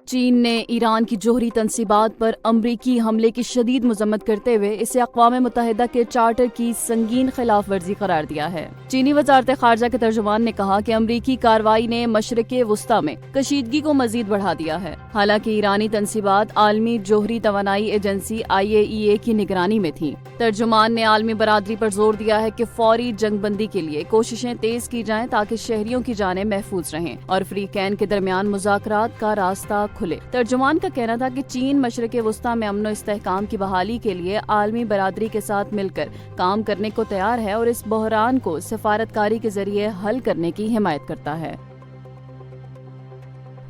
چین نے ایران کی جوہری تنصیبات پر امریکی حملے کی شدید مذمت کرتے ہوئے اسے اقوام متحدہ کے چارٹر کی سنگین خلاف ورزی قرار دیا ہے۔ چینی وزارت خارجہ کے ترجمان نے کہا کہ امریکی کارروائی نے مشرق وسطی میں کشیدگی کو مزید بڑھا دیا ہے، حالانکہ ایرانی تنصیبات عالمی جوہری توانائی ایجنسی IAEA کی نگرانی میں تھیں۔ ترجمان نے عالمی برادری پر زور دیا ہے کہ فوری جنگ بندی کے لیے کوششیں تیز کی جائیں تاکہ شہریوں کی جانیں محفوظ رہیں اور فریقین کے درمیان مذاکرات کا راستہ کھلے۔ ترجمان کا کہنا تھا کہ چین مشرق وسطی میں امن و استحکام کی بحالی کے لیے عالمی برادری کے ساتھ مل کر کام کرنے کو تیار ہے اور اس بحران کو سفارتکاری کے ذریعے حل کرنے کی حمایت کرتا ہے۔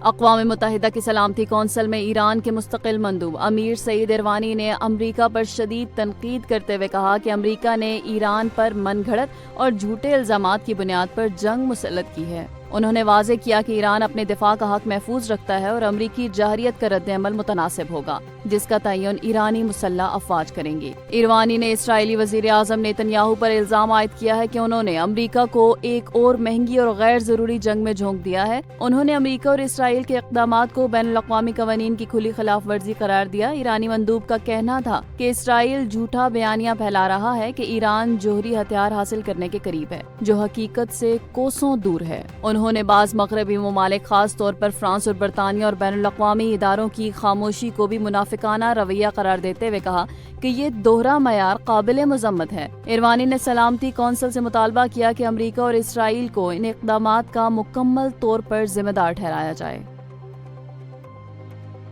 اقوام متحدہ کی سلامتی کونسل میں ایران کے مستقل مندوب امیر سعید ایروانی نے امریکہ پر شدید تنقید کرتے ہوئے کہا کہ امریکہ نے ایران پر من گھڑت اور جھوٹے الزامات کی بنیاد پر جنگ مسلط کی ہے۔ انہوں نے واضح کیا کہ ایران اپنے دفاع کا حق محفوظ رکھتا ہے اور امریکی جارحیت کا رد عمل متناسب ہوگا، جس کا تعین ایرانی مسلح افواج کریں گے۔ ایروانی نے اسرائیلی وزیر اعظم نیتن یاہو پر الزام عائد کیا ہے کہ انہوں نے امریکہ کو ایک اور مہنگی اور غیر ضروری جنگ میں جھونک دیا ہے۔ انہوں نے امریکہ اور اسرائیل کے اقدامات کو بین الاقوامی قوانین کی کھلی خلاف ورزی قرار دیا۔ ایرانی مندوب کا کہنا تھا کہ اسرائیل جھوٹا بیانیہ پھیلا رہا ہے کہ ایران جوہری ہتھیار حاصل کرنے کے قریب ہے، جو حقیقت سے کوسوں دور ہے۔ انہوں نے بعض مغربی ممالک خاص طور پر فرانس اور برطانیہ اور بین الاقوامی اداروں کی خاموشی کو بھی منافقانہ رویہ قرار دیتے ہوئے کہا کہ یہ دوہرا معیار قابل مذمت ہے۔ ایروانی نے سلامتی کونسل سے مطالبہ کیا کہ امریکہ اور اسرائیل کو ان اقدامات کا مکمل طور پر ذمہ دار ٹھہرایا جائے۔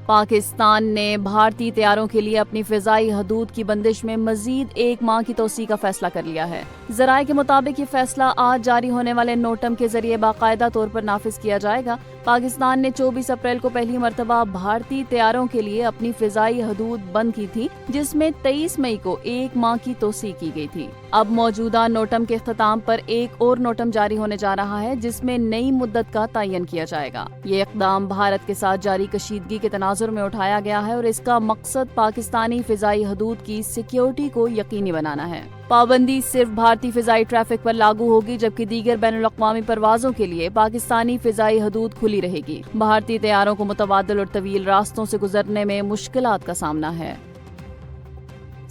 پاکستان نے بھارتی طیاروں کے لیے اپنی فضائی حدود کی بندش میں مزید 1 ماہ کی توسیع کا فیصلہ کر لیا ہے۔ ذرائع کے مطابق یہ فیصلہ آج جاری ہونے والے نوٹم کے ذریعے باقاعدہ طور پر نافذ کیا جائے گا۔ پاکستان نے 24 اپریل کو پہلی مرتبہ بھارتی طیاروں کے لیے اپنی فضائی حدود بند کی تھی، جس میں 23 مئی کو 1 ماہ کی توسیع کی گئی تھی۔ اب موجودہ نوٹم کے اختتام پر ایک اور نوٹم جاری ہونے جا رہا ہے، جس میں نئی مدت کا تعین کیا جائے گا۔ یہ اقدام بھارت کے ساتھ جاری کشیدگی کے تناظر میں اٹھایا گیا ہے اور اس کا مقصد پاکستانی فضائی حدود کی سیکیورٹی کو یقینی بنانا ہے۔ پابندی صرف بھارتی فضائی ٹریفک پر لاگو ہوگی، جبکہ دیگر بین الاقوامی پروازوں کے لیے پاکستانی فضائی حدود کھلی رہے گی۔ بھارتی طیاروں کو متبادل اور طویل راستوں سے گزرنے میں مشکلات کا سامنا ہے۔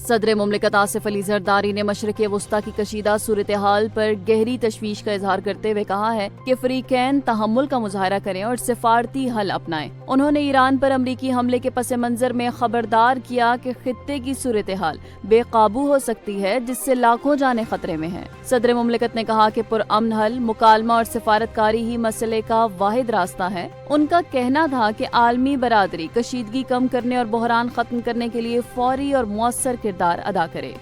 صدر مملکت آصف علی زرداری نے مشرق وسطی کی کشیدہ صورتحال پر گہری تشویش کا اظہار کرتے ہوئے کہا ہے کہ فریقین تحمل کا مظاہرہ کریں اور سفارتی حل اپنائیں۔ انہوں نے ایران پر امریکی حملے کے پس منظر میں خبردار کیا کہ خطے کی صورتحال بے قابو ہو سکتی ہے، جس سے لاکھوں جانیں خطرے میں ہیں۔ صدر مملکت نے کہا کہ پرامن حل، مکالمہ اور سفارتکاری ہی مسئلے کا واحد راستہ ہے۔ ان کا کہنا تھا کہ عالمی برادری کشیدگی کم کرنے اور بحران ختم کرنے کے لیے فوری اور مؤثر کردار ادا کرے۔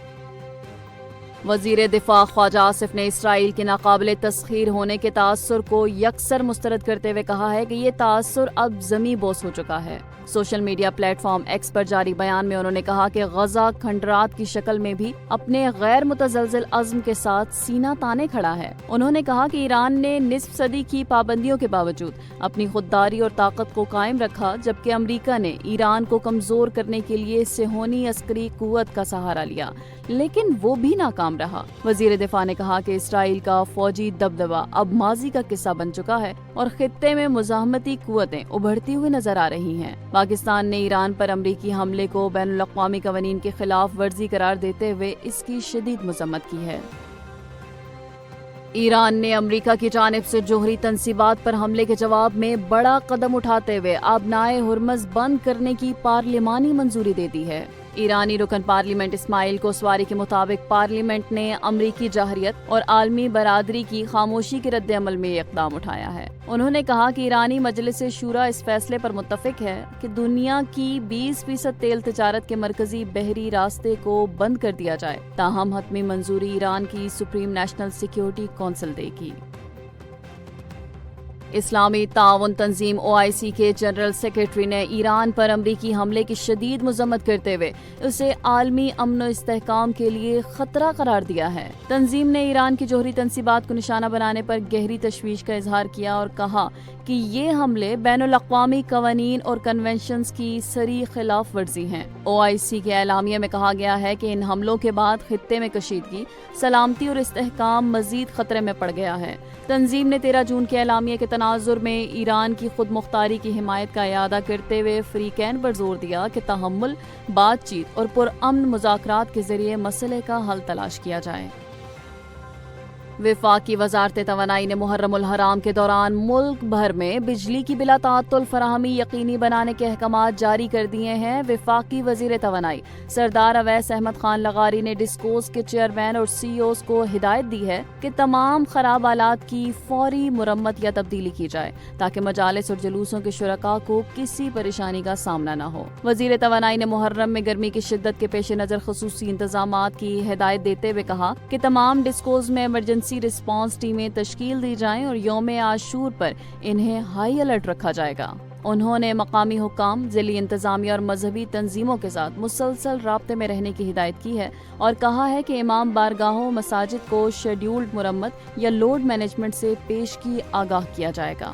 وزیر دفاع خواجہ آصف نے اسرائیل کے ناقابل تسخیر ہونے کے تاثر کو یکسر مسترد کرتے ہوئے کہا ہے کہ یہ تاثر اب زمیں بوس ہو چکا ہے۔ سوشل میڈیا پلیٹ فارم ایکس پر جاری بیان میں انہوں نے کہا کہ غزہ کھنڈرات کی شکل میں بھی اپنے غیر متزلزل عزم کے ساتھ سینہ تانے کھڑا ہے۔ انہوں نے کہا کہ ایران نے نصف صدی کی پابندیوں کے باوجود اپنی خودداری اور طاقت کو قائم رکھا، جبکہ امریکہ نے ایران کو کمزور کرنے کے لیے صہیونی عسکری قوت کا سہارا لیا، لیکن وہ بھی ناکام رہا۔ وزیر دفاع نے کہا کہ اسرائیل کا فوجی دبدبہ اب ماضی کا قصہ بن چکا ہے اور خطے میں مزاحمتی قوتیں ابھرتی ہوئی نظر آ رہی ہیں۔ پاکستان نے ایران پر امریکی حملے کو بین الاقوامی قوانین کی خلاف ورزی قرار دیتے ہوئے اس کی شدید مذمت کی ہے۔ ایران نے امریکہ کی جانب سے جوہری تنصیبات پر حملے کے جواب میں بڑا قدم اٹھاتے ہوئے آبنائے ہرمز بند کرنے کی پارلیمانی منظوری دے دی ہے۔ ایرانی رکن پارلیمنٹ اسماعیل کوسواری کے مطابق پارلیمنٹ نے امریکی جارحیت اور عالمی برادری کی خاموشی کے رد عمل میں یہ اقدام اٹھایا ہے۔ انہوں نے کہا کہ ایرانی مجلس شورا اس فیصلے پر متفق ہے کہ دنیا کی 20% تیل تجارت کے مرکزی بحری راستے کو بند کر دیا جائے، تاہم حتمی منظوری ایران کی سپریم نیشنل سیکیورٹی کونسل دے گی۔ اسلامی تعاون تنظیم OIC کے جنرل سیکریٹری نے ایران پر امریکی حملے کی شدید مذمت کرتے ہوئے اسے عالمی امن و استحکام کے لیے خطرہ قرار دیا ہے۔ تنظیم نے ایران کی جوہری تنصیبات کو نشانہ بنانے پر گہری تشویش کا اظہار کیا اور کہا کہ یہ حملے بین الاقوامی قوانین اور کنونشنز کی صریح خلاف ورزی ہیں۔ OIC کے اعلامیہ میں کہا گیا ہے کہ ان حملوں کے بعد خطے میں کشیدگی، سلامتی اور استحکام مزید خطرے میں پڑ گیا ہے۔ تنظیم نے 13 جون کے اعلامیہ کے تناظر میں ایران کی خود مختاری کی حمایت کا اعادہ کرتے ہوئے فریقین پر زور دیا کہ تحمل، بات چیت اور پرامن مذاکرات کے ذریعے مسئلے کا حل تلاش کیا جائے۔ وفاقی وزارت توانائی نے محرم الحرام کے دوران ملک بھر میں بجلی کی بلا تعطل فراہمی یقینی بنانے کے احکامات جاری کر دیے ہیں۔ وفاقی وزیر توانائی سردار اویس احمد خان لغاری نے ڈسکوز کے چیئرمین اور سی اوز کو ہدایت دی ہے کہ تمام خراب آلات کی فوری مرمت یا تبدیلی کی جائے تاکہ مجالس اور جلوسوں کے شرکاء کو کسی پریشانی کا سامنا نہ ہو۔ وزیر توانائی نے محرم میں گرمی کی شدت کے پیش نظر خصوصی انتظامات کی ہدایت دیتے ہوئے کہا کہ تمام ڈسکوز میں ایمرجنسی رسپانس ٹیمیں تشکیل دی جائیں اور یوم عاشور پر انہیں ہائی الرٹ رکھا جائے گا۔ انہوں نے مقامی حکام، ضلعی انتظامیہ اور مذہبی تنظیموں کے ساتھ مسلسل رابطے میں رہنے کی ہدایت کی ہے اور کہا ہے کہ امام بارگاہوں، مساجد کو شیڈیولڈ مرمت یا لوڈ مینجمنٹ سے پیشگی آگاہ کیا جائے گا۔